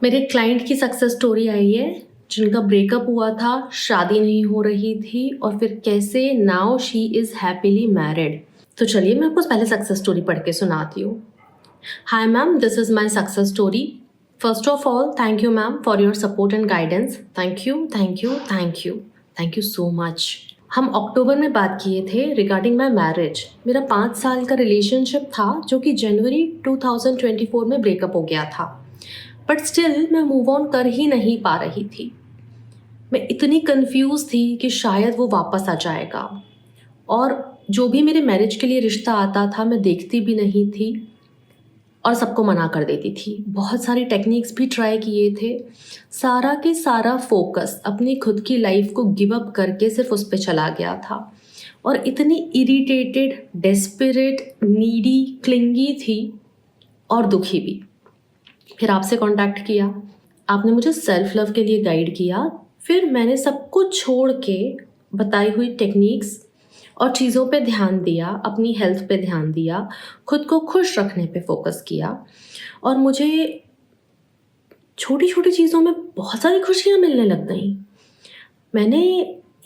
मेरे क्लाइंट की success story I है, जिनका ब्रेकअप हुआ था, शादी नहीं हो रही थी और फिर कैसे now she is happily married. तो चलिए मैं आपको पहले सक्सेस स्टोरी पढ़ के सुनाती हूँ। Hi ma'am, this is my success story. First of all thank you ma'am for your support and guidance. Thank you thank you thank you thank you so much. हम अक्टूबर में बात किए थे रिगार्डिंग माई मैरिज। मेरा 5 साल का relationship था जो कि जनवरी 2024 में ब्रेकअप हो गया था, बट स्टिल मैं मूव ऑन कर ही नहीं पा रही थी। मैं इतनी कंफ्यूज थी कि शायद वो वापस आ जाएगा, और जो भी मेरे मैरिज के लिए रिश्ता आता था मैं देखती भी नहीं थी और सबको मना कर देती थी। बहुत सारी टेक्निक्स भी ट्राई किए थे। सारा के सारा फोकस अपनी खुद की लाइफ को गिव अप करके सिर्फ उस पर चला गया था, और इतनी इरिटेटेड, डेस्परेट, नीडी, क्लिंगी थी और दुखी भी। फिर आपसे कांटेक्ट किया, आपने मुझे सेल्फ लव के लिए गाइड किया। फिर मैंने सब कुछ छोड़ के बताई हुई टेक्निक्स और चीज़ों पे ध्यान दिया, अपनी हेल्थ पे ध्यान दिया, खुद को खुश रखने पे फोकस किया, और मुझे छोटी छोटी चीज़ों में बहुत सारी खुशियाँ मिलने लग गई। मैंने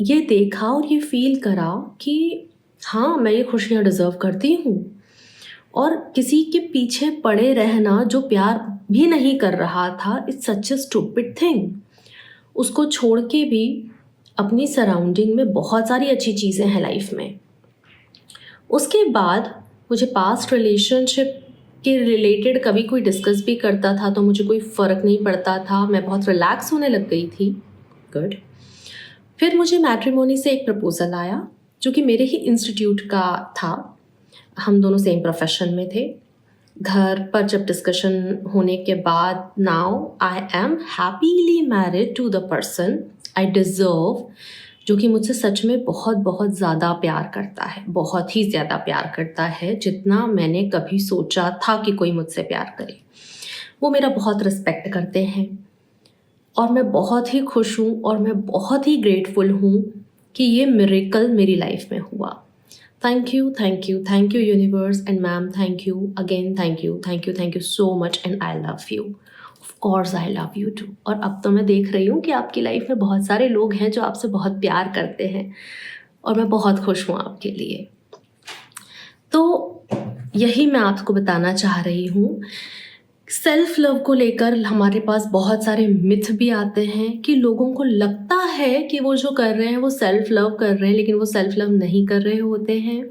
ये देखा और ये फील करा कि हाँ, मैं ये खुशियाँ डिज़र्व करती हूँ, और किसी के पीछे पड़े रहना जो प्यार भी नहीं कर रहा था, it's such a stupid thing. उसको छोड़ के भी अपनी सराउंडिंग में बहुत सारी अच्छी चीज़ें हैं लाइफ में। उसके बाद मुझे पास्ट रिलेशनशिप के रिलेटेड कभी कोई डिस्कस भी करता था तो मुझे कोई फ़र्क नहीं पड़ता था, मैं बहुत रिलैक्स होने लग गई थी। गुड। फिर मुझे मैट्रिमोनी से एक प्रपोज़ल आया जो कि मेरे ही इंस्टीट्यूट का था। हम दोनों सेम प्रोफेशन में थे। घर पर जब डिस्कशन होने के बाद now I am happily married to the person I deserve, जो कि मुझसे सच में बहुत बहुत ज़्यादा प्यार करता है, बहुत ही ज़्यादा प्यार करता है, जितना मैंने कभी सोचा था कि कोई मुझसे प्यार करे। वो मेरा बहुत रिस्पेक्ट करते हैं और मैं बहुत ही खुश हूँ और मैं बहुत ही ग्रेटफुल हूँ कि ये मिरेकल मेरी लाइफ में हुआ। Thank you universe and ma'am, thank you again, thank you so much and I love you. Of course I love you too. और अब तो मैं देख रही हूँ कि आपकी लाइफ में बहुत सारे लोग हैं जो आपसे बहुत प्यार करते हैं, और मैं बहुत खुश हूँ आपके लिए। तो यही मैं आपको बताना चाह रही हूँ। सेल्फ लव को लेकर हमारे पास बहुत सारे मिथ भी आते हैं कि लोगों को लगता है कि वो जो कर रहे हैं वो सेल्फ लव कर रहे हैं, लेकिन वो सेल्फ लव नहीं कर रहे होते हैं।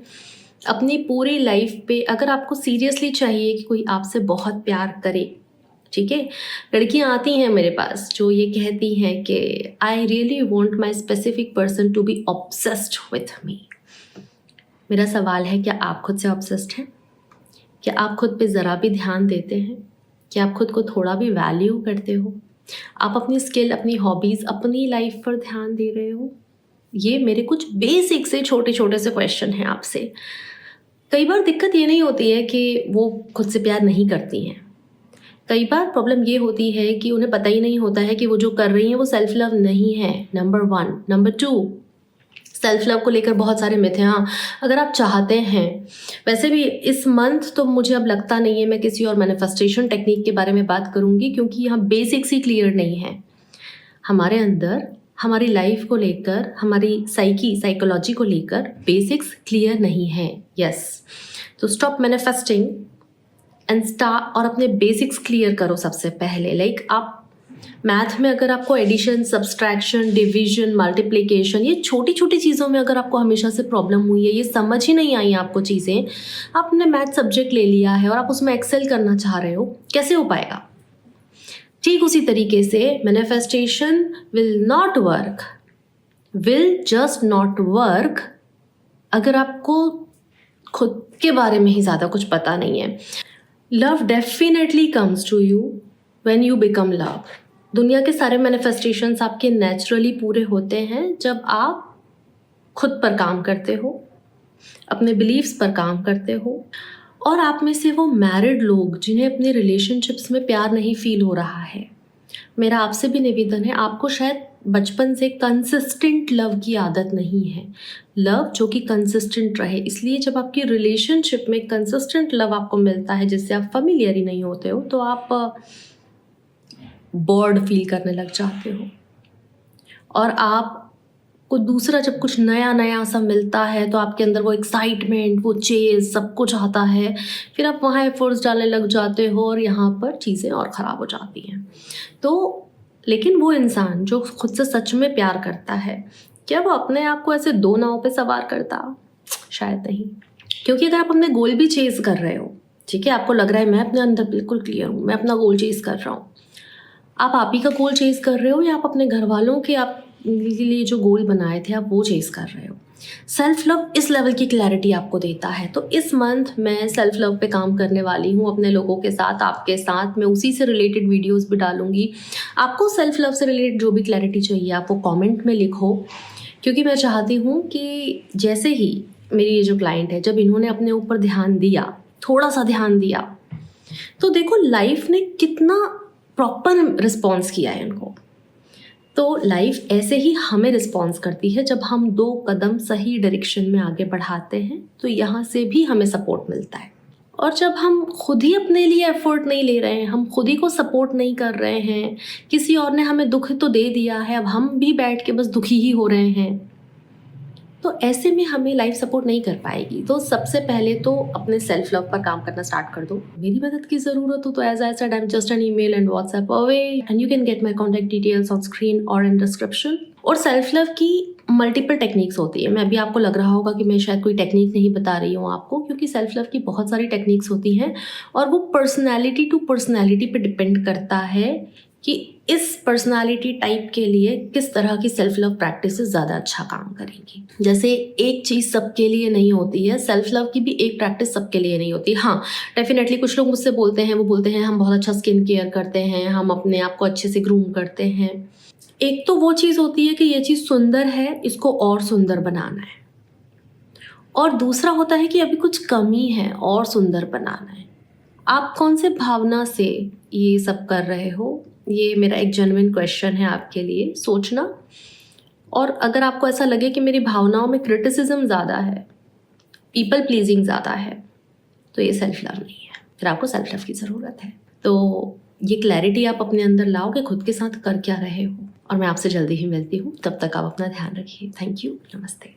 अपनी पूरी लाइफ पे अगर आपको सीरियसली चाहिए कि कोई आपसे बहुत प्यार करे, ठीक है, लड़कियां आती हैं मेरे पास जो ये कहती हैं कि I really want my specific person to be obsessed with me. मेरा सवाल है, क्या आप खुद से ऑब्सेस्ड हैं? क्या आप खुद पे ज़रा भी ध्यान देते हैं? क्या आप खुद को थोड़ा भी वैल्यू करते हो? आप अपनी स्किल, अपनी हॉबीज़, अपनी लाइफ पर ध्यान दे रहे हो? ये मेरे कुछ बेसिक से छोटे छोटे से क्वेश्चन हैं आपसे। कई बार दिक्कत ये नहीं होती है कि वो खुद से प्यार नहीं करती हैं। कई बार प्रॉब्लम ये होती है कि उन्हें पता ही नहीं होता है कि वो जो कर रही हैं वो सेल्फ लव नहीं है, नंबर 1। नंबर 2, सेल्फ लव को लेकर बहुत सारे मिथ हैं। हाँ, अगर आप चाहते हैं, वैसे भी इस मंथ तो मुझे अब लगता नहीं है मैं किसी और मैनिफेस्टेशन टेक्निक के बारे में बात करूंगी, क्योंकि यहाँ बेसिक्स ही क्लियर नहीं है। हमारे अंदर हमारी लाइफ को लेकर, हमारी साइकोलॉजी को लेकर बेसिक्स क्लियर नहीं है। यस, तो स्टॉप मैनिफेस्टिंग एंड स्टार्ट, और अपने बेसिक्स क्लियर करो सबसे पहले। लाइक आप मैथ में अगर आपको एडिशन, सब्सट्रैक्शन, डिवीजन, मल्टीप्लिकेशन, ये छोटी छोटी चीज़ों में अगर आपको हमेशा से प्रॉब्लम हुई है, ये समझ ही नहीं आई आपको चीज़ें, आपने मैथ सब्जेक्ट ले लिया है और आप उसमें एक्सेल करना चाह रहे हो, कैसे हो पाएगा? ठीक उसी तरीके से manifestation will not work, will just not work अगर आपको खुद के बारे में ही ज़्यादा कुछ पता नहीं है। Love definitely comes to you when you become love. दुनिया के सारे मैनिफेस्टेशंस आपके नेचुरली पूरे होते हैं जब आप खुद पर काम करते हो, अपने बिलीव्स पर काम करते हो। और आप में से वो मैरिड लोग जिन्हें अपने रिलेशनशिप्स में प्यार नहीं फील हो रहा है, मेरा आपसे भी निवेदन है, आपको शायद बचपन से कंसिस्टेंट लव की आदत नहीं है, लव जो कि कंसिस्टेंट रहे। इसलिए जब आपकी रिलेशनशिप में कंसिस्टेंट लव आपको मिलता है जिससे आप फेमिलियर ही नहीं होते हो, तो आप बोर्ड फील करने लग जाते हो, और आप को दूसरा जब कुछ नया नया सा मिलता है तो आपके अंदर वो एक्साइटमेंट, वो चेज़ सब कुछ आता है, फिर आप वहाँ एफर्ट्स डालने लग जाते हो और यहाँ पर चीज़ें और ख़राब हो जाती हैं। तो लेकिन वो इंसान जो खुद से सच में प्यार करता है, क्या वो अपने आप को ऐसे दो नाव पे सवार करता? शायद नहीं। क्योंकि अगर आप अपने गोल भी चेज़ कर रहे हो, ठीक है, आपको लग रहा है मैं अपने अंदर बिल्कुल क्लियर हूँ, मैं अपना गोल चेज़ कर रहा हूँ, आप ही का गोल चेज़ कर रहे हो या आप अपने घर वालों के आप के लिए जो गोल बनाए थे आप वो चेज़ कर रहे हो? सेल्फ लव इस लेवल की क्लैरिटी आपको देता है। तो इस मंथ मैं सेल्फ लव पे काम करने वाली हूँ अपने लोगों के साथ, आपके साथ। मैं उसी से रिलेटेड वीडियोस भी डालूंगी। आपको सेल्फ लव से रिलेटेड जो भी क्लैरिटी चाहिए आप वो कमेंट में लिखो, क्योंकि मैं चाहती हूँ कि जैसे ही मेरी ये जो क्लाइंट है, जब इन्होंने अपने ऊपर ध्यान दिया, थोड़ा सा ध्यान दिया, तो देखो लाइफ ने कितना प्रॉपर रिस्पॉन्स किया है इनको। तो लाइफ ऐसे ही हमें रिस्पॉन्स करती है, जब हम 2 कदम सही डायरेक्शन में आगे बढ़ाते हैं तो यहाँ से भी हमें सपोर्ट मिलता है। और जब हम खुद ही अपने लिए एफर्ट नहीं ले रहे हैं, हम खुद ही को सपोर्ट नहीं कर रहे हैं, किसी और ने हमें दुख तो दे दिया है, अब हम भी बैठ के बस दुखी ही हो रहे हैं, तो ऐसे में हमें लाइफ सपोर्ट नहीं कर पाएगी। तो सबसे पहले तो अपने सेल्फ लव पर काम करना स्टार्ट कर दो। मेरी मदद की ज़रूरत हो तो as I said, I am just an email and WhatsApp away, and you can get my contact details on screen और इन डिस्क्रिप्शन। और सेल्फ लव की मल्टीपल टेक्निक्स होती है। मैं अभी आपको लग रहा होगा कि मैं शायद कोई टेक्निक नहीं बता रही हूँ आपको, क्योंकि सेल्फ लव की बहुत सारी टेक्निक्स होती हैं और वो पर्सनैलिटी टू पर्सनैलिटी पे डिपेंड करता है कि इस पर्सनालिटी टाइप के लिए किस तरह की सेल्फ लव प्रैक्टिस ज़्यादा अच्छा काम करेंगी। जैसे एक चीज़ सबके लिए नहीं होती है, सेल्फ लव की भी एक प्रैक्टिस सबके लिए नहीं होती। हाँ, डेफिनेटली कुछ लोग मुझसे बोलते हैं, वो बोलते हैं हम बहुत अच्छा स्किन केयर करते हैं, हम अपने आप को अच्छे से ग्रूम करते हैं। एक तो वो चीज़ होती है कि ये चीज़ सुंदर है, इसको और सुंदर बनाना है, और दूसरा होता है कि अभी कुछ कमी है और सुंदर बनाना है। आप कौन से भावना से ये सब कर रहे हो, ये मेरा एक जेन्युइन क्वेश्चन है आपके लिए, सोचना। और अगर आपको ऐसा लगे कि मेरी भावनाओं में क्रिटिसिज्म ज़्यादा है, पीपल प्लीजिंग ज़्यादा है, तो ये सेल्फ लव नहीं है, फिर आपको सेल्फ लव की ज़रूरत है। तो ये क्लैरिटी आप अपने अंदर लाओ कि खुद के साथ कर क्या रहे हो। और मैं आपसे जल्दी ही मिलती हूँ, तब तक आप अपना ध्यान रखिए। थैंक यू, नमस्ते।